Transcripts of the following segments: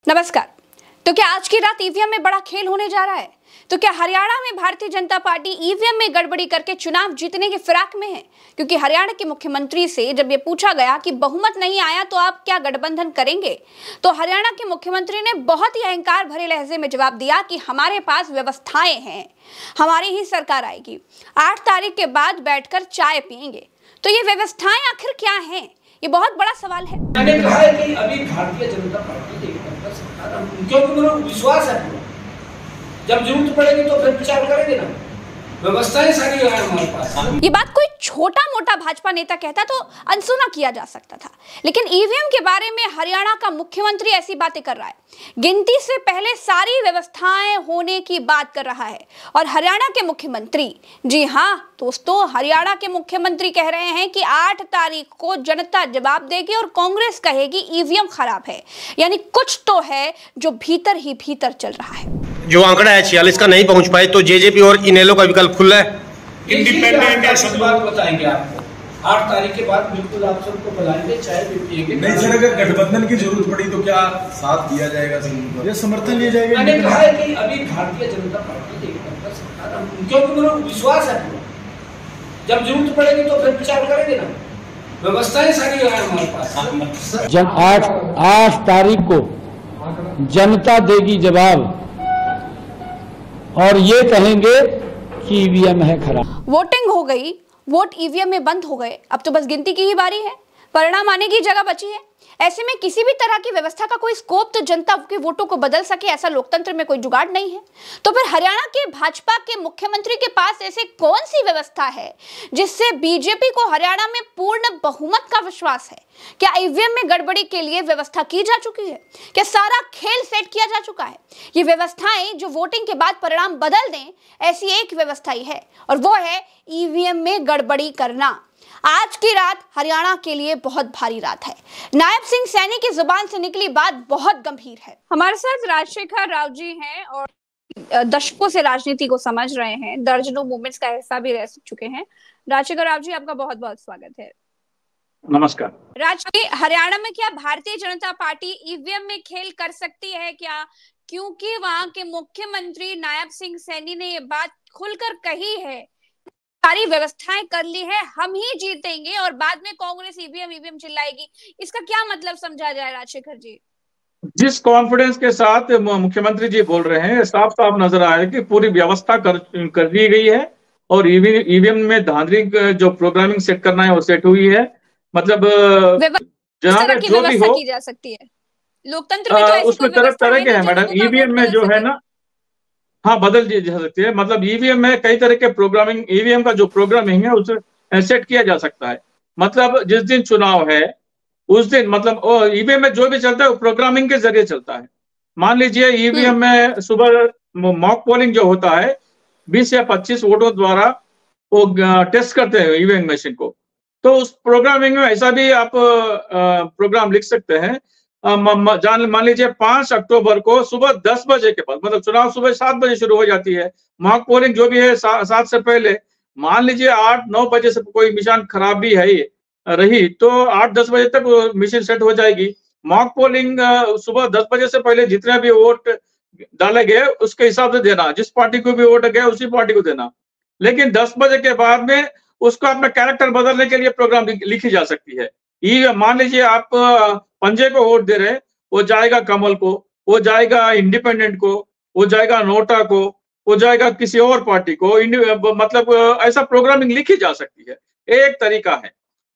नमस्कार। तो क्या आज की रात ईवीएम में बड़ा खेल होने जा रहा है? तो क्या हरियाणा में भारतीय जनता पार्टी ईवीएम में गड़बड़ी करके चुनाव जीतने की फिराक में है? क्योंकि हरियाणा के मुख्यमंत्री से जब ये पूछा गया कि बहुमत नहीं आया तो आप क्या गठबंधन करेंगे, तो हरियाणा के मुख्यमंत्री ने बहुत ही अहंकार भरे लहजे में जवाब दिया कि हमारे पास व्यवस्थाएं हैं, हमारी ही सरकार आएगी, 8 तारीख के बाद बैठकर चाय पियेंगे। तो ये व्यवस्थाएं आखिर क्या हैं? ये बहुत बड़ा सवाल है। मैंने कहा है कि अभी भारतीय जनता पार्टी क्योंकि मुझे विश्वास है, जब जरूरत पड़ेगी तो फिर विचार करेंगे ना, व्यवस्थाएं सारी है हमारे पास। ये बात कोई छोटा मोटा भाजपा नेता कहता तो अनसुना किया जा सकता था, लेकिन ईवीएम के बारे में हरियाणा का मुख्यमंत्री ऐसी बातें कर रहा है, गिनती से पहले सारी व्यवस्थाएं होने की बात कर रहा है। और हरियाणा के मुख्यमंत्री, जी हाँ दोस्तों, हरियाणा के मुख्यमंत्री कह रहे हैं कि 8 तारीख को जनता जवाब देगी और कांग्रेस कहेगी ईवीएम खराब है। यानी कुछ तो है जो भीतर ही भीतर चल रहा है। जो आंकड़ा है 46 का नहीं पहुंच पाए तो जेजेपी और इनेलो का विकल्प खुला है। इंडिपेंडेंट बात बताएंगे आपको, 8 तारीख के बाद बिल्कुल आप सबको बुलाएंगे, चाय भी पिएंगे। नहीं सर, अगर गठबंधन की जरूरत पड़ी तो क्या साथ दिया जाएगा, या समर्थन लिया जाएगा? मैंने कहा है कि अभी भारतीय जनता पार्टी क्योंकि मुझे विश्वास है, जब जरूरत पड़ेगी तो फिर विचार करेंगे ना, व्यवस्थाएं सारी है हमारे पास। जब 8 तारीख को जनता देगी जवाब और ये कहेंगे कि ईवीएम है खराब। वोटिंग हो गई, वोट ईवीएम में बंद हो गए, अब तो बस गिनती की ही बारी है, परिणाम आने की जगह बची है। ऐसे में किसी भी तरह की व्यवस्था का कोई स्कोप तो जनता के वोटों को बदल सके, ऐसा लोकतंत्र में कोई जुगाड़ नहीं है। तो फिर हरियाणा के भाजपा के मुख्यमंत्री के पास ऐसे कौन सी व्यवस्था है जिससे बीजेपी को हरियाणा में पूर्ण बहुमत का विश्वास है? क्या ईवीएम में गड़बड़ी के लिए व्यवस्था की जा चुकी है? क्या सारा खेल सेट किया जा चुका है? ये व्यवस्थाएं जो वोटिंग के बाद परिणाम बदल दें, ऐसी एक व्यवस्था ही है, और वो है ईवीएम में गड़बड़ी करना। आज की रात हरियाणा के लिए बहुत भारी रात है। नायब सिंह सैनी की जुबान से निकली बात बहुत गंभीर है। हमारे साथ राजशेखर राव जी हैं और दशकों से राजनीति को समझ रहे हैं, दर्जनों मूवमेंट्स का हिस्सा भी रह चुके हैं। राजशेखर राव जी, आपका बहुत बहुत स्वागत है। नमस्कार। हरियाणा में क्या भारतीय जनता पार्टी ईवीएम में खेल कर सकती है क्या? क्योंकि वहां के मुख्यमंत्री नायब सिंह सैनी ने ये बात खुलकर कही है, सारी व्यवस्थाएं कर ली है, हम ही जीतेंगे और बाद में कांग्रेस ईवीएम चिल्लाएगी। इसका क्या मतलब समझा जाए राजशेखर जी? जिस कॉन्फिडेंस के साथ मुख्यमंत्री जी बोल रहे हैं, साफ साफ नजर आ रहा है कि पूरी व्यवस्था कर दी गई है और ईवीएम में धांधली जो प्रोग्रामिंग सेट करना है वो सेट हुई है। मतलब जहां पे जो भी हो की जा सकती है लोकतंत्र में, तो उसमें तरह के है मैडम। ईवीएम में जो है ना, हाँ, बदल जा सकती है। मतलब ईवीएम में कई तरह के प्रोग्रामिंग, ईवीएम का जो प्रोग्रामिंग है उसे सेट किया जा सकता है। मतलब जिस दिन चुनाव है उस दिन, मतलब ईवीएम में जो भी चलता है वो प्रोग्रामिंग के जरिए चलता है। मान लीजिए ईवीएम में सुबह मॉक पोलिंग जो होता है, 20 या 25 वोटों द्वारा वो टेस्ट करते हैं ईवीएम मशीन को। तो उस प्रोग्रामिंग में ऐसा भी आप प्रोग्राम लिख सकते हैं। मान लीजिए 5 अक्टूबर को सुबह 10 बजे के बाद, मतलब चुनाव सुबह 7 बजे शुरू हो जाती है, मॉक पोलिंग जो भी है 7 से पहले, मान लीजिए 8-9 बजे से कोई मिशन खराब भी है रही तो 8-10 बजे तक मिशन सेट हो जाएगी। मॉक पोलिंग सुबह 10 बजे से पहले जितने भी वोट डाले गए उसके हिसाब से देना, जिस पार्टी को भी वोट गया उसी पार्टी को देना। लेकिन 10 बजे के बाद में उसको अपना कैरेक्टर बदलने के लिए प्रोग्राम लिखी जा सकती है। ये मान लीजिए आप पंजे को वोट दे रहे, वो जाएगा कमल को, वो जाएगा इंडिपेंडेंट को, वो जाएगा नोटा को, वो जाएगा किसी और पार्टी को। मतलब ऐसा प्रोग्रामिंग लिखी जा सकती है, एक तरीका है।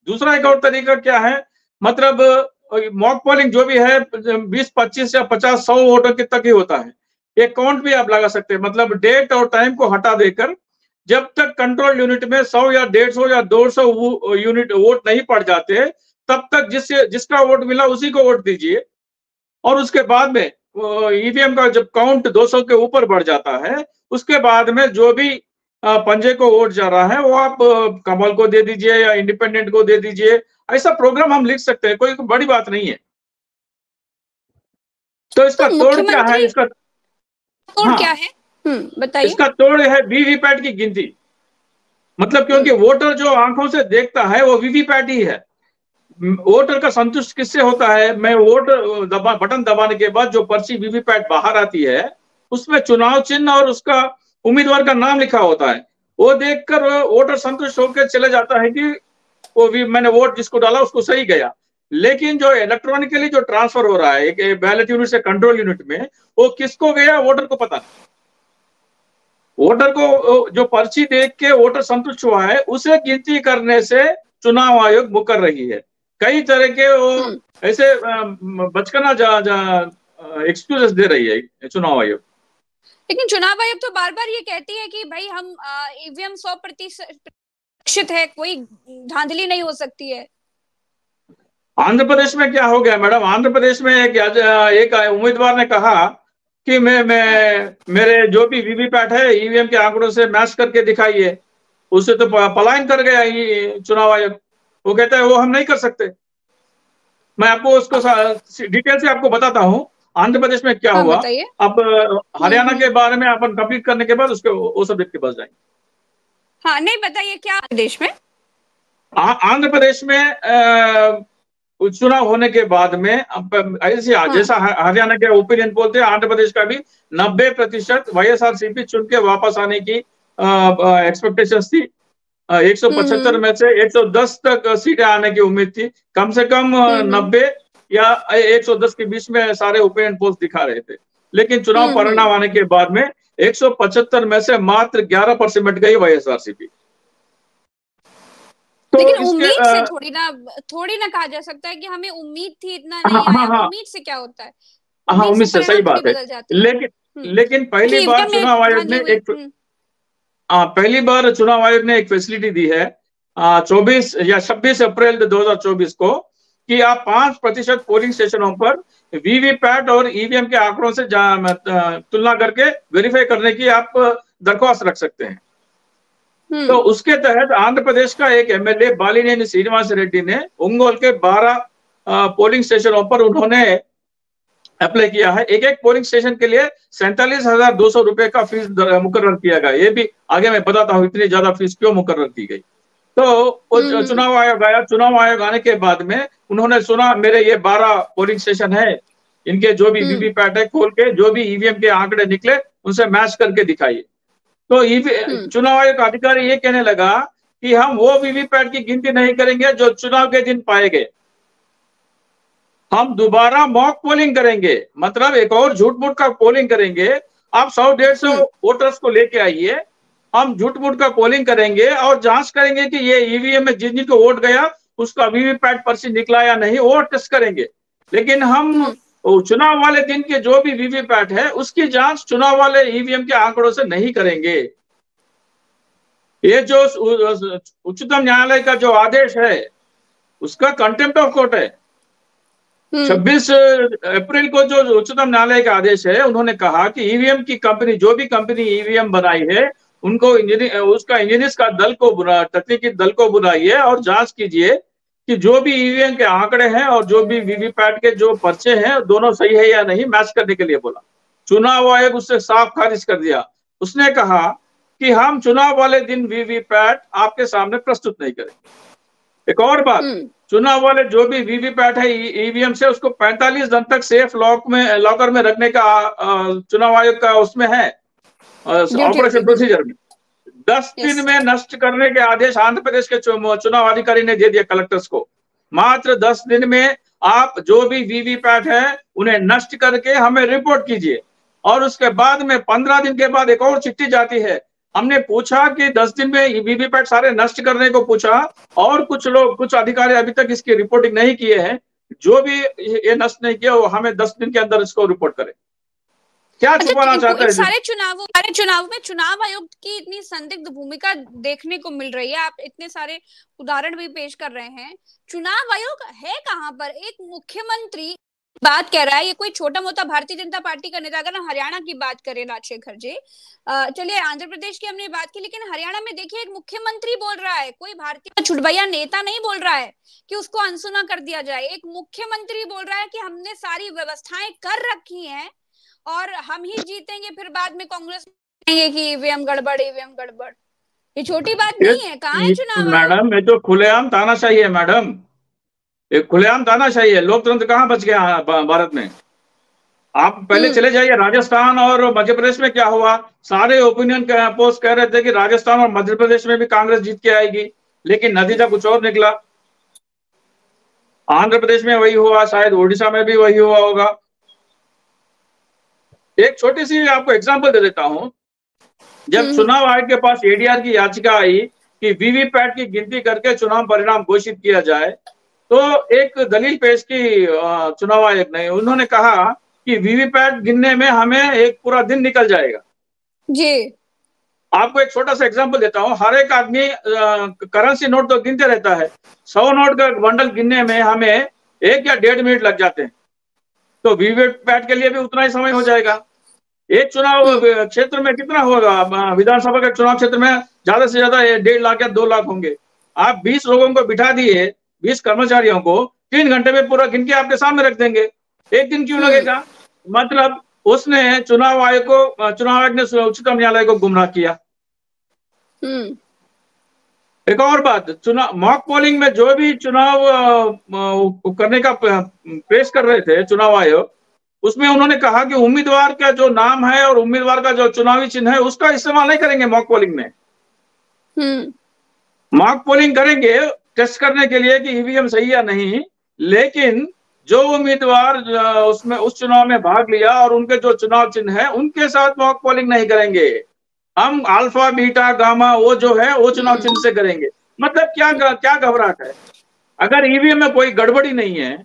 दूसरा एक और तरीका क्या है, मतलब मॉक पोलिंग जो भी है 20, 25 या 50, 100 वोटों के तक ही होता है। एक काउंट भी आप लगा सकते हैं, मतलब डेट और टाइम को हटा देकर जब तक कंट्रोल यूनिट में 100 या 150 या 200 यूनिट वोट नहीं पड़ जाते तब तक जिसका वोट मिला उसी को वोट दीजिए। और उसके बाद में ईवीएम का जब काउंट 200 के ऊपर बढ़ जाता है, उसके बाद में जो भी पंजे को वोट जा रहा है वो आप कमल को दे दीजिए या इंडिपेंडेंट को दे दीजिए। ऐसा प्रोग्राम हम लिख सकते हैं, कोई बड़ी बात नहीं है। तो इसका तोड़ क्या है? इसका तोड़ क्या है बताइए। इसका तोड़ है वीवीपैट की गिनती। मतलब क्योंकि वोटर जो आंखों से देखता है वो वीवीपैट ही है। वोटर का संतुष्ट किससे होता है? मैं बटन दबाने के बाद जो पर्ची वीवीपैट बाहर आती है उसमें चुनाव चिन्ह और उसका उम्मीदवार का नाम लिखा होता है। वो देखकर वोटर संतुष्ट होकर चले जाता है कि मैंने वोट जिसको डाला उसको सही गया। लेकिन जो इलेक्ट्रॉनिकली जो ट्रांसफर हो रहा है एक बैलेट यूनिट से कंट्रोल यूनिट में, वो किसको गया वोटर को पता नहीं। वोटर को जो पर्ची देख के वोटर संतुष्ट हुआ है उसे गिनती करने से चुनाव आयोग मुकर रही है। कई तरह के वो ऐसे बचकाना एक्सक्यूजेस दे रही है चुनाव आयोग। लेकिन चुनाव आयोग तो बार बार ये कहती है कि भाई हम ईवीएम 100% है, कोई धांधली नहीं हो सकती है। आंध्र प्रदेश में क्या हो गया मैडम? आंध्र प्रदेश में एक उम्मीदवार ने कहा कि मेरे जो भी वीवीपैट है ईवीएम के आंकड़ों से मैच करके दिखाइए। उससे तो पलायन कर गया ये चुनाव आयोग। वो कहता है वो हम नहीं कर सकते। मैं आपको उसको डिटेल से आपको बताता हूँ आंध्र प्रदेश में क्या हुआ। अब हरियाणा के बारे में अपन कंप्लीट करने के बाद उसके वो सब्जेक्ट के पास जाएंगे। हाँ, नहीं बताइए क्या प्रदेश में? आंध्र प्रदेश में चुनाव होने के बाद में ऐसे जैसा हरियाणा के ओपिनियन पोल थे, आंध्र प्रदेश का भी 90% वाईएसआरसीपी चुन के वापस आने की एक्सपेक्टेशंस थी। 175 में से 110 तक सीटें आने की उम्मीद थी। कम से कम 90 या 110 के बीच में सारे ओपिनियन पोल्स दिखा रहे थे। लेकिन चुनाव परिणाम आने के बाद में 175 में से मात्र 11% गई वाईएसआरसीपी। तो लेकिन उम्मीद से थोड़ी ना कहा जा सकता है कि हमें उम्मीद थी, इतना नहीं आया। उम्मीद से क्या होता है? हाँ, उम्मीद से सही बात है। लेकिन पहली बार चुनाव आयोग ने एक फैसिलिटी दी है 24 या 26 अप्रैल 2024 को कि आप 5% पोलिंग स्टेशनों पर वीवीपैट और ईवीएम के आंकड़ों से तुलना करके वेरीफाई करने की आप दरख्वास्त रख सकते हैं। तो उसके तहत आंध्र प्रदेश का एक एमएलए बालिनेनी श्रीनिवास रेड्डी ने ओंगोल के 12 पोलिंग स्टेशनों पर उन्होंने अप्लाई किया है। एक पोलिंग स्टेशन के लिए 47,200 रुपए का फीस मुकर्रर किया गया। ये भी आगे मैं बताता हूँ इतनी ज्यादा फीस क्यों मुकर्रर की गई। तो चुनाव आयोग आया। चुनाव आयोग आने के बाद में उन्होंने सुना मेरे ये 12 पोलिंग स्टेशन है, इनके जो भी वीवीपैट है खोल के जो भी ईवीएम के आंकड़े निकले उनसे मैच करके दिखाइए। तो चुनाव आयोग का अधिकारी ये कहने लगा कि हम वो वीवीपैट की गिनती नहीं करेंगे जो चुनाव के दिन पाए गए। हम दोबारा मॉक पोलिंग करेंगे, मतलब एक और झूठ मूठ का पोलिंग करेंगे। आप 100-150 वोटर्स को लेके आइए, हम झूठ मूठ का पोलिंग करेंगे और जांच करेंगे कि ये ईवीएम में जिन को वोट गया उसका वीवीपैट पर्ची निकला या नहीं, वो टेस्ट करेंगे। लेकिन हम चुनाव वाले दिन के जो भी वीवीपैट है उसकी जांच चुनाव वाले ईवीएम के आंकड़ों से नहीं करेंगे। ये जो उच्चतम न्यायालय का जो आदेश है उसका कंटेम्प्ट ऑफ कोर्ट है। 26 अप्रैल को जो उच्चतम न्यायालय का आदेश है, उन्होंने कहा कि ईवीएम की कंपनी जो भी कंपनी ईवीएम बनाई है उनको उसका इंजीनियर्स का तकनीकी दल को बुलाइए और जांच कीजिए कि जो भी ईवीएम के आंकड़े हैं और जो भी वीवीपैट के जो पर्चे हैं दोनों सही है या नहीं, मैच करने के लिए बोला। चुनाव आयोग उससे साफ खारिज कर दिया। उसने कहा कि हम चुनाव वाले दिन वीवीपैट आपके सामने प्रस्तुत नहीं करेंगे। एक और बात, चुनाव वाले जो भी वीवीपैट है ईवीएम से उसको 45 दिन तक सेफ लॉकर में रखने का चुनाव आयोग का उसमें है ऑपरेशन प्रोसीजर में। 10 दिन में नष्ट करने के आदेश आंध्र प्रदेश के चुनाव अधिकारी ने दे दिया कलेक्टर्स को। मात्र 10 दिन में आप जो भी वीवीपैट है उन्हें नष्ट करके हमें रिपोर्ट कीजिए। और उसके बाद में 15 दिन के बाद एक और चिट्ठी जाती है। हमने पूछा कि 10 दिन में वीवीपैट सारे नष्ट करने को पूछा और कुछ अधिकारी अभी तक इसकी रिपोर्टिंग नहीं किए हैं। जो भी ये नष्ट नहीं किया वो हमें 10 दिन के अंदर इसको रिपोर्ट करे। क्या छुपाना चाहते हैं? सारे चुनाव में चुनाव आयोग की इतनी संदिग्ध भूमिका देखने को मिल रही है। आप इतने सारे उदाहरण भी पेश कर रहे हैं। चुनाव आयोग है कहां पर? एक मुख्यमंत्री बात कह रहा है, ये कोई छोटा मोटा भारतीय जनता पार्टी का नेता। अगर हम हरियाणा की बात करें राजशेखर जी, चलिए आंध्र प्रदेश की हमने बात की, लेकिन हरियाणा में देखिए एक मुख्यमंत्री बोल रहा है, कोई भारतीय छुटभैया नेता नहीं बोल रहा है कि उसको अनसुना कर दिया जाए। एक मुख्यमंत्री बोल रहा है कि हमने सारी व्यवस्थाएं कर रखी हैं और हम ही जीतेंगे, फिर बाद में कांग्रेस कहेंगे कि ईवीएम गड़बड़, ईवीएम गड़बड़। ये छोटी बात नहीं है। कहाँ है चुनाव? मैडम ये तो खुलेआम तानाशाही है मैडम। एक खुलेआम तानाशाही है, लोकतंत्र कहाँ बच गया भारत में। आप पहले चले जाइए राजस्थान और मध्य प्रदेश में क्या हुआ। सारे ओपिनियन पोस्ट कह रहे थे कि राजस्थान और मध्य प्रदेश में भी कांग्रेस जीत के आएगी, लेकिन नतीजा कुछ और निकला। आंध्र प्रदेश में वही हुआ, शायद ओडिशा में भी वही हुआ होगा। एक छोटी सी आपको एग्जांपल दे देता हूं। जब चुनाव आयोग के पास एडीआर की याचिका आई कि वीवीपैट की गिनती करके चुनाव परिणाम घोषित किया जाए, तो एक दलील पेश की चुनाव आयोग ने। उन्होंने कहा कि वीवीपैट गिनने में हमें एक पूरा दिन निकल जाएगा जी। आपको एक छोटा सा एग्जांपल देता हूं। हर एक आदमी करेंसी नोट तो गिनते रहता है, 100 नोट का बंडल गिनने में हमें 1 या 1.5 मिनट लग जाते हैं, तो वीवीपैट के लिए भी उतना ही समय हो जाएगा। एक चुनाव क्षेत्र में कितना होगा, विधानसभा के चुनाव क्षेत्र में ज्यादा से ज्यादा 1.5 लाख या 2 लाख होंगे। आप 20 लोगों को बिठा दिए, 20 कर्मचारियों को 3 घंटे में पूरा गिन के आपके सामने रख देंगे, 1 दिन क्यों लगेगा। मतलब उसने चुनाव आयोग ने उच्चतम न्यायालय को गुमराह किया। एक और बात, चुनाव मॉक पोलिंग में जो भी चुनाव करने का पेश कर रहे थे चुनाव आयोग, उसमें उन्होंने कहा कि उम्मीदवार का जो नाम है और उम्मीदवार का जो चुनावी चिन्ह है उसका इस्तेमाल नहीं करेंगे मॉक पोलिंग में। मॉक पोलिंग करेंगे टेस्ट करने के लिए कि ईवीएम सही या नहीं, लेकिन जो उम्मीदवार उसमें उस चुनाव में भाग लिया और उनके जो चुनाव चिन्ह है उनके साथ मॉक पोलिंग नहीं करेंगे। हम अल्फा बीटा गामा वो जो है वो चुनाव चिन्ह से करेंगे। मतलब क्या घबराहट है। अगर ईवीएम में कोई गड़बड़ी नहीं है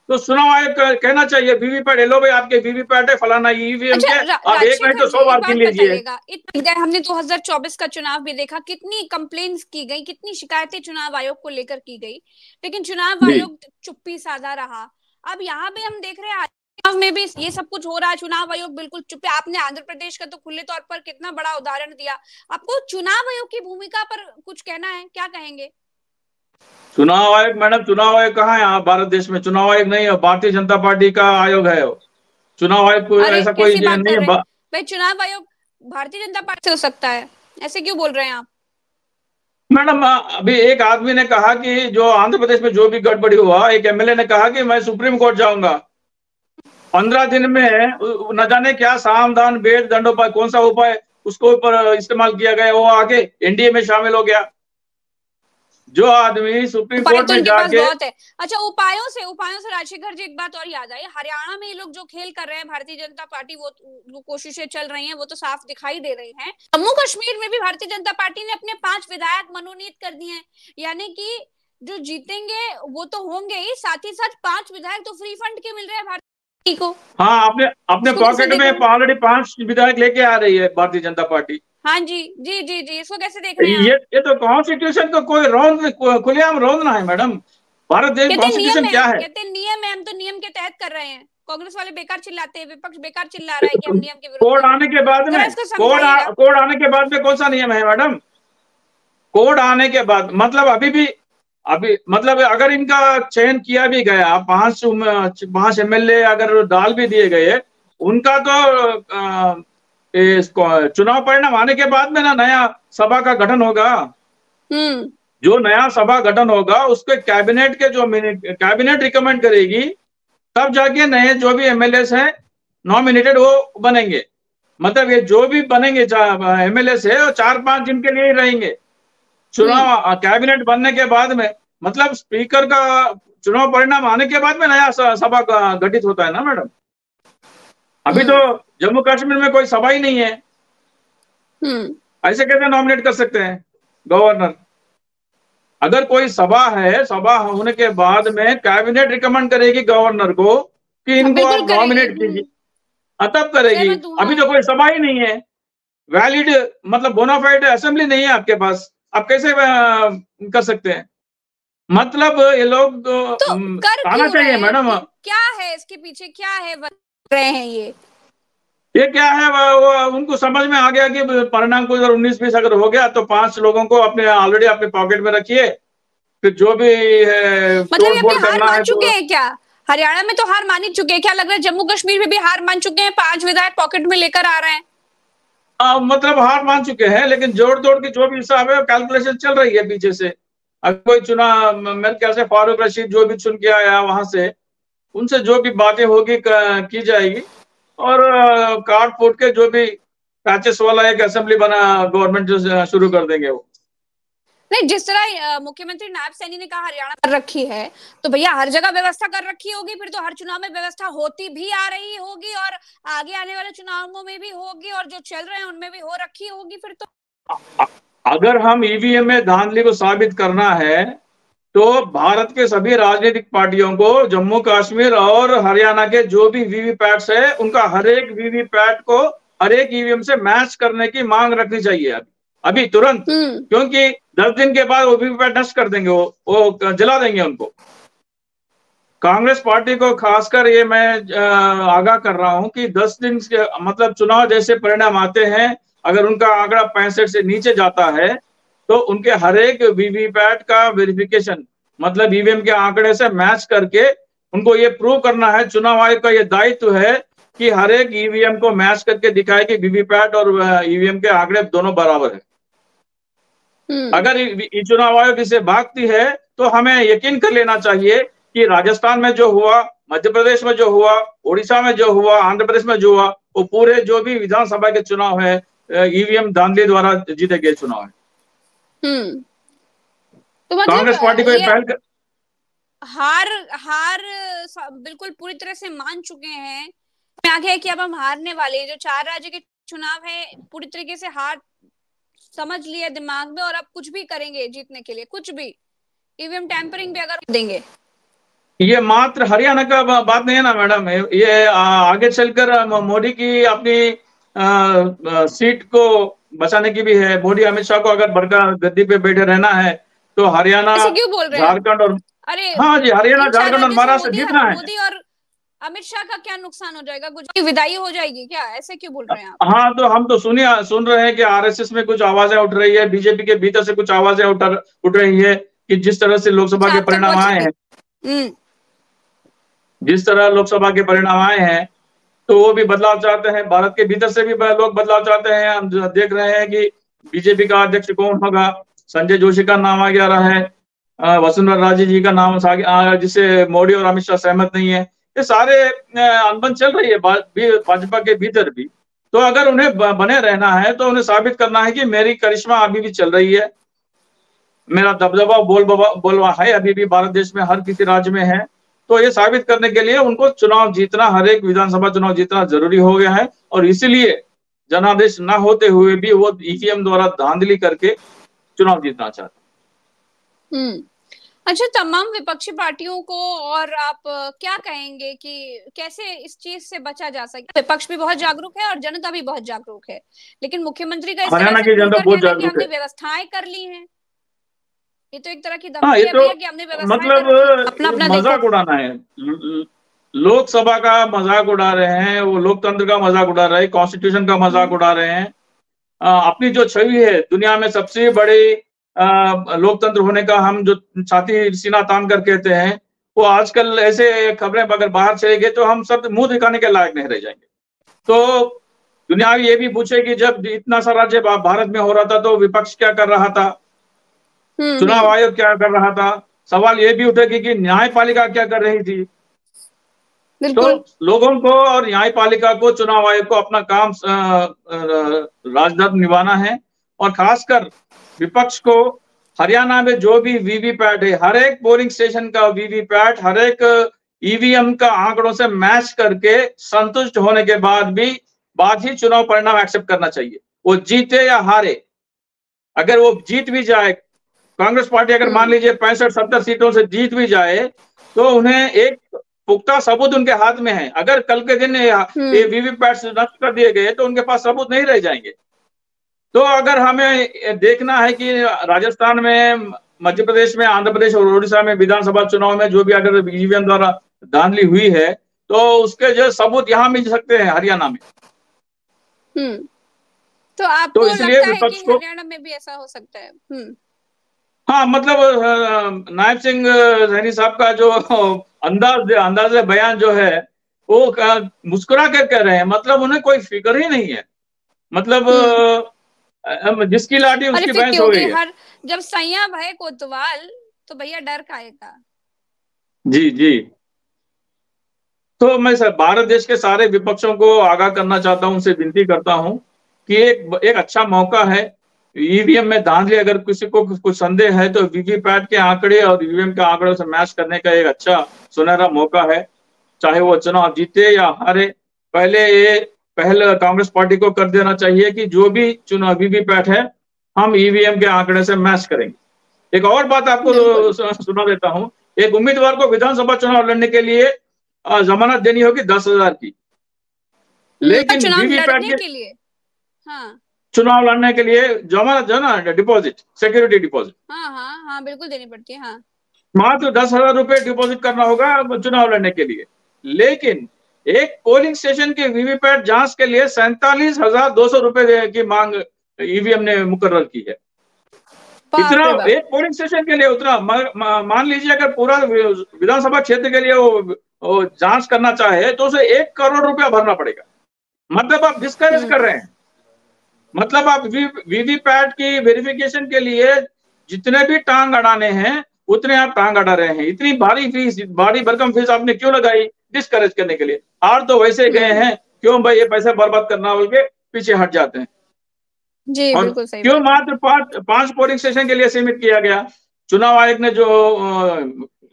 तो चुनाव आयोग कहना चाहिए वीवीपैट लो भाई, आपके वीवीपैट है फलाना ईवीएम के, आप एक नहीं तो 100 बार गिन लीजिए। हमने 2024 का चुनाव भी देखा, कितनी कंप्लेंट्स की गई, कितनी शिकायतें चुनाव आयोग को लेकर की गई, लेकिन चुनाव आयोग चुप्पी साधा रहा। अब यहाँ पे हम देख रहे हैं चुनाव में भी ये सब कुछ हो रहा है, चुनाव आयोग बिल्कुल चुप है। आपने आंध्र प्रदेश का तो खुले तौर पर कितना बड़ा उदाहरण दिया। आपको चुनाव आयोग की भूमिका पर कुछ कहना है, क्या कहेंगे? चुनाव आयोग मैडम, चुनाव आयोग कहाँ है यहाँ भारत देश में? चुनाव आयोग नहीं है, भारतीय जनता पार्टी का आयोग है। चुनाव आयोग को ऐसा कोई नहीं है भाई। चुनाव आयोग भारतीय जनता पार्टी से हो सकता है, ऐसे क्यों बोल रहे हैं आप? मैडम अभी एक आदमी ने कहा कि जो आंध्र प्रदेश में जो भी गड़बड़ी हुआ, एक एमएलए ने कहा कि मैं सुप्रीम कोर्ट जाऊंगा। 15 दिन में न जाने क्या साम दान भेद दंडोपाय, कौन सा उपाय उसको ऊपर इस्तेमाल किया गया, वो आगे एनडीए में शामिल हो गया। जो आदमी सुप्रीम कोर्ट में जाके बहुत है। अच्छा, उपायों से राजशेखर जी एक बात और याद आई। हरियाणा में ये लोग जो खेल कर रहे हैं भारतीय जनता पार्टी, वो कोशिशें चल रही हैं, वो तो साफ दिखाई दे रही हैं। जम्मू कश्मीर में भी भारतीय जनता पार्टी ने अपने 5 विधायक मनोनीत कर दिए हैं, यानी कि जो जीतेंगे वो तो होंगे ही, साथ ही साथ 5 विधायक तो फ्री फंड के मिल रहे हैं भारतीय को। हाँ, अपने पॉकेट में ऑलरेडी 5 विधायक लेके आ रही है भारतीय जनता पार्टी। हाँ जी जी जी जी, इसको कैसे देख रहे हैं? ये तो कॉन्स्टिट्यूशन को कोई खुलेआम रोकना है मैडम। भारत देश कॉन्स्टिट्यूशन क्या है? कहते नियम है, हम तो नियम के तहत कर रहे हैं। कांग्रेस वाले बेकार चिल्लाते हैं, विपक्ष बेकार चिल्ला रहा है कि हम नियम के विरुद्ध। कोड आने के बाद में कोड आने के बाद में कौन सा नियम है मैडम? कोड आने के बाद मतलब अभी मतलब अगर इनका चयन किया भी गया, 5 एमएलए अगर डाल भी दिए गए, उनका तो चुनाव परिणाम आने के बाद में ना नया सभा का गठन होगा। जो नया सभा गठन होगा उसके कैबिनेट के जो कैबिनेट रिकमेंड करेगी, तब जाके नए जो भी एमएलए हैं नॉमिनेटेड वो बनेंगे। मतलब ये जो भी बनेंगे एमएलए है 4-5 दिन के लिए ही रहेंगे। चुनाव कैबिनेट बनने के बाद में मतलब स्पीकर का चुनाव परिणाम आने के बाद में नया सभा गठित होता है ना मैडम। अभी तो जम्मू कश्मीर में कोई सभा ही नहीं है, ऐसे कैसे नॉमिनेट कर सकते हैं गवर्नर? अगर कोई सभा है, सभा होने के बाद में कैबिनेट रिकमेंड करेगी गवर्नर को कि इनको आप नॉमिनेट कीजिए, तब करेगी। अभी तो कोई सभा ही नहीं है, वैलिड मतलब बोनाफाइड असेंबली नहीं है आपके पास, आप कैसे कर सकते हैं? मतलब ये लोग तो आना चाहिए मैडम। क्या है इसके पीछे, क्या है रहे हैं ये क्या है? वो उनको समझ में आ गया कि परिणाम को 19-20 अगर हो गया तो 5 लोगों को ऑलरेडी अपने पॉकेट में रखिए, फिर जो भी है मतलब ये हार मान चुके हैं क्या? हरियाणा में तो हार मान ही चुके हैं, क्या लग रहा है जम्मू कश्मीर में भी हार मान चुके हैं? 5 विधायक पॉकेट में लेकर आ रहे हैं। मतलब हार मान चुके हैं, लेकिन जोड़ तोड़ की जो भी हिसाब है कैलकुलेशन चल रही है पीछे से। अगर कोई चुना, मेरे ख्याल से फारूक रशीद जो भी चुन के आया वहां से, उनसे जो भी बातें होगी की जाएगी, और काट फूट के जो भी पैचेस वाला एक असेंबली बना गवर्नमेंट जो शुरू कर देंगे वो। नहीं, जिस तरह मुख्यमंत्री नायब सैनी ने कहा हरियाणा कर रखी है, तो भैया हर जगह व्यवस्था कर रखी होगी, फिर तो हर चुनाव में व्यवस्था होती भी आ रही होगी और आगे आने वाले चुनावों में भी होगी, और जो चल रहे हैं उनमें भी हो रखी होगी फिर तो। अगर हम ईवीएम में धांधली को साबित करना है तो भारत के सभी राजनीतिक पार्टियों को जम्मू कश्मीर और हरियाणा के जो भी वीवीपैट्स है उनका हर एक वीवीपैट को हर एक ईवीएम से मैच करने की मांग रखनी चाहिए अभी तुरंत, क्योंकि 10 दिन के बाद वो वीवीपैट नष्ट कर देंगे, वो जला देंगे उनको। कांग्रेस पार्टी को खासकर ये मैं आगाह कर रहा हूं कि 10 दिन के मतलब चुनाव जैसे परिणाम आते हैं, अगर उनका आंकड़ा 65 से नीचे जाता है तो उनके हर एक वीवीपैट का वेरिफिकेशन मतलब ईवीएम के आंकड़े से मैच करके उनको ये प्रूव करना है। चुनाव आयोग का ये दायित्व है कि हर एक ईवीएम को मैच करके दिखाए कि वीवीपैट और ईवीएम के आंकड़े दोनों बराबर है। अगर चुनाव आयोग इसे भागती है तो हमें यकीन कर लेना चाहिए कि राजस्थान में जो हुआ, मध्य प्रदेश में जो हुआ, उड़ीसा में जो हुआ, आंध्र प्रदेश में जो हुआ, वो पूरे जो भी विधानसभा के चुनाव है ईवीएम धांधली द्वारा जीते गए चुनाव है। तो मतलब कांग्रेस पार्टी को पहल हार बिल्कुल पूरी तरह से मान चुके हैं, आगे है कि अब हम हारने वाले हैं। जो 4 राज्य के चुनाव है पूरी तरीके से हार समझ लिया दिमाग में, और अब कुछ भी करेंगे जीतने के लिए, कुछ भी ईवीएम टैंपरिंग भी अगर देंगे। ये मात्र हरियाणा का बात नहीं है ना मैडम, ये आगे चलकर मोदी की अपनी सीट को बचाने की भी है। मोदी अमित शाह को अगर बरकरार गद्दी पे बैठे रहना है तो हरियाणा, झारखंड और हाँ जी, हरियाणा, झारखंड और महाराष्ट्र जीतना है। मोदी और अमित शाह का क्या नुकसान हो जाएगा? गुजरात की विदाई हो जाएगी क्या? ऐसे क्यों बोल रहे हैं आप? हाँ, तो हम तो सुन रहे हैं कि आरएसएस में कुछ आवाजें उठ रही है, बीजेपी के भीतर से कुछ आवाजें उठ रही है कि जिस तरह से लोकसभा के परिणाम आए हैं, जिस तरह लोकसभा के परिणाम आए हैं तो वो भी बदलाव चाहते हैं। भारत के भीतर से भी लोग बदलाव चाहते हैं। हम देख रहे हैं कि बीजेपी का अध्यक्ष कौन होगा, संजय जोशी का नाम आगे आ रहा है, वसुंधरा राजे जी का नाम जिससे मोदी और अमित शाह सहमत नहीं है। ये सारे अनबन चल रही है भाजपा के भीतर भी। तो अगर उन्हें बने रहना है तो उन्हें साबित करना है कि मेरी करिश्मा अभी भी चल रही है, मेरा दबदबा बोलवा है अभी भी भारत देश में हर किसी राज्य में है। तो ये साबित करने के लिए उनको चुनाव जीतना, हर एक विधानसभा चुनाव जीतना जरूरी हो गया है, और इसीलिए जनादेश न होते हुए भी वो ईवीएम द्वारा धांधली करके चुनाव जीतना चाहते। अच्छा, तमाम विपक्षी पार्टियों को और आप क्या कहेंगे कि कैसे इस चीज से बचा जा सके? विपक्ष भी बहुत जागरूक है और जनता भी बहुत जागरूक है, लेकिन मुख्यमंत्री का हरियाणा की जनता बहुत जागरूक है। हमने व्यवस्थाएं कर ली हैं, ये तो एक तरह की धमकी है भैया कि हमने व्यवस्थाएं मतलब मजाक उड़ाना है। लोकसभा का मजाक उड़ा रहे हैं, वो लोकतंत्र का मजाक उड़ा रहे हैं, कॉन्स्टिट्यूशन का मजाक उड़ा रहे हैं। अपनी जो छवि है दुनिया में सबसे बड़ी लोकतंत्र होने का हम जो छाती सीना तान कर कहते हैं, वो आजकल ऐसे खबरें अगर बाहर चले गए तो हम सब मुंह दिखाने के लायक नहीं रह जाएंगे। तो दुनिया ये भी पूछे कि जब इतना सारा राज्य भारत में हो रहा था तो विपक्ष क्या कर रहा था, चुनाव आयोग क्या कर रहा था। सवाल ये भी उठे कि न्यायपालिका क्या कर रही थी। तो लोगों को और न्यायपालिका को, चुनाव आयोग को अपना काम राजधर्म निभाना है, और खासकर विपक्ष को हरियाणा में जो भी वीवीपैट है, हर एक पोलिंग स्टेशन का वीवीपैट हर एक ईवीएम का आंकड़ों से मैच करके संतुष्ट होने के बाद ही चुनाव परिणाम एक्सेप्ट करना चाहिए। वो जीते या हारे, अगर वो जीत भी जाए, कांग्रेस पार्टी अगर मान लीजिए 65-70 सीटों से जीत भी जाए तो उन्हें एक पुख्ता सबूत उनके हाथ में है। अगर कल के दिन ये वीवीपैट नष्ट कर दिए गए तो उनके पास सबूत नहीं रह जाएंगे। तो अगर हमें देखना है कि राजस्थान में, मध्य प्रदेश में, आंध्र प्रदेश और उड़ीसा में विधानसभा चुनाव में जो भी अगर ईवीएम द्वारा धांधली हुई है तो उसके जो सबूत यहाँ मिल सकते हैं हरियाणा में। तो आपको लगता है कि हरियाणा में भी ऐसा हो सकता है? हाँ, मतलब नायब सिंह सैनी साहब का जो अंदाज बयान जो है वो मुस्कुरा कर कह रहे हैं, मतलब उन्हें कोई फिक्र ही नहीं है। मतलब जिसकी लाठी उसकी भैंस हो गई है। जब सैया भय कोतवाल तो भैया डर काहेगा। जी जी। तो मैं सर भारत देश के सारे विपक्षों को आगाह करना चाहता हूं, उनसे विनती करता हूं कि एक अच्छा मौका है। ईवीएम में धांधली, अगर किसी को कुछ संदेह है तो वीवीपैट के आंकड़े और ईवीएम के आंकड़ों से मैच करने का एक अच्छा सुनहरा मौका है। चाहे वो चुनाव जीते या हारे, पहले कांग्रेस पार्टी को कर देना चाहिए कि जो भी चुनाव वीवीपैट है हम ईवीएम के आंकड़े से मैच करेंगे। एक और बात आपको सुना देता हूं, एक उम्मीदवार को विधानसभा चुनाव लड़ने के लिए जमानत देनी होगी 10,000 की, लेकिन चुनाव वीवीपैट लड़ने के लिए, हाँ चुनाव लड़ने के लिए जमानत जो है ना, डिपॉजिट, सिक्योरिटी डिपॉजिट, हाँ बिल्कुल देनी पड़ती है। हाँ, मात्र 10,000 रुपए डिपॉजिट करना होगा चुनाव लड़ने के लिए। लेकिन एक पोलिंग स्टेशन के वीवीपैट जांच के लिए 47,200 रुपए की मांग ईवीएम ने मुकर्रर की है। इतना एक पोलिंग स्टेशन के लिए उतना, मान लीजिए अगर पूरा विधानसभा क्षेत्र के लिए वो जांच करना चाहे तो उसे 1 करोड़ रुपया भरना पड़ेगा। मतलब आप डिस्करेज कर रहे हैं, मतलब आप वीवीपैट की वेरिफिकेशन के लिए जितने भी टांग अड़ाने हैं उतने आप टांग अड़ा रहे हैं। इतनी भारी फीस, भारी भरकम फीस आपने क्यों लगाई? डिस्करेज करने के लिए। हार तो वैसे गए हैं, क्यों भाई ये पैसे बर्बाद करना, बोल के पीछे हट जाते हैं। जी और बिल्कुल सही क्यों बात। मात्र पांच पोलिंग स्टेशन के लिए सीमित किया गया? चुनाव आयोग ने जो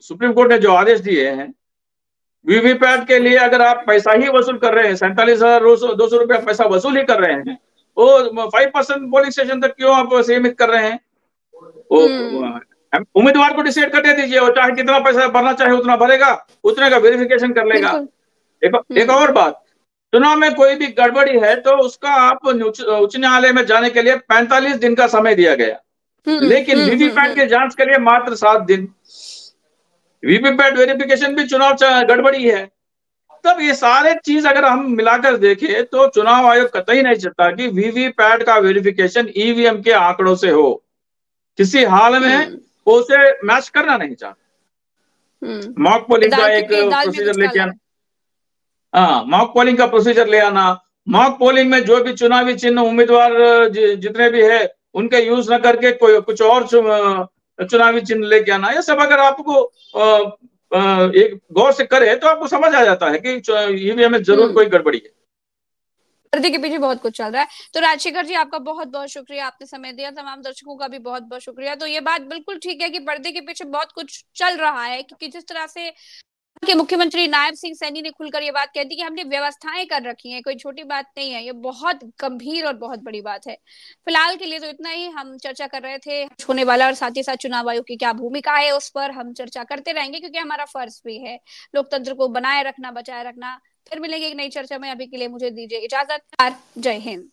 सुप्रीम कोर्ट ने जो आदेश दिए हैं, वीवीपैट के लिए अगर आप पैसा ही वसूल कर रहे हैं, 47,200 रुपया पैसा वसूल ही कर रहे हैं, वो 5% पोलिंग स्टेशन तक क्यों आप सीमित कर रहे हैं? उम्मीदवार को डिसाइड करने दीजिए, वो चाहे कितना पैसा भरना चाहे उतना भरेगा, उतने का वेरिफिकेशन कर लेगा। एक और बात, चुनाव में कोई भी गड़बड़ी है तो उसका आप उच्च न्यायालय में जाने के लिए 45 दिन का समय दिया गया, लेकिन वीवीपैट के जांच के लिए मात्र 7 दिन। वीवीपैट वेरिफिकेशन भी चुनाव गड़बड़ी है। तब ये सारे चीज अगर हम मिलाकर देखें तो चुनाव आयोग कतई नहीं चाहता कि वीवीपैट का वेरिफिकेशन ईवीएम के आंकड़ों से हो, किसी हाल में वो उसे मैच करना नहीं चाहता। मॉक पोलिंग का एक प्रोसीजर लेके आना, हाँ, मॉक पोलिंग का प्रोसीजर ले आना, मॉक पोलिंग में जो भी चुनावी चिन्ह उम्मीदवार जितने भी है उनके यूज न करके कोई कुछ और चुनावी चिन्ह लेके आना, ये सब अगर आपको एक गौर से करे तो आपको समझ आ जाता है कि ईवीएम में जरूर कोई गड़बड़ी है। पर्दे के पीछे बहुत कुछ चल रहा है। तो राजशेखर जी आपका बहुत बहुत शुक्रिया, आपने समय दिया। तमाम दर्शकों का भी बहुत बहुत शुक्रिया। तो ये बात बिल्कुल ठीक है कि पर्दे के पीछे बहुत कुछ चल रहा है, क्योंकि जिस तरह से के मुख्यमंत्री नायब सिंह सैनी ने खुलकर ये बात कह दी कि हमने व्यवस्थाएं कर रखी हैं, कोई छोटी बात नहीं है, ये बहुत गंभीर और बहुत बड़ी बात है। फिलहाल के लिए तो इतना ही। हम चर्चा कर रहे थे होने वाला और साथ ही साथ चुनाव आयोग की क्या भूमिका है, उस पर हम चर्चा करते रहेंगे, क्योंकि हमारा फर्ज भी है लोकतंत्र को बनाए रखना, बचाए रखना। फिर मिलेंगे एक नई चर्चा में। अभी के लिए मुझे दीजिए इजाजत। जय हिंद।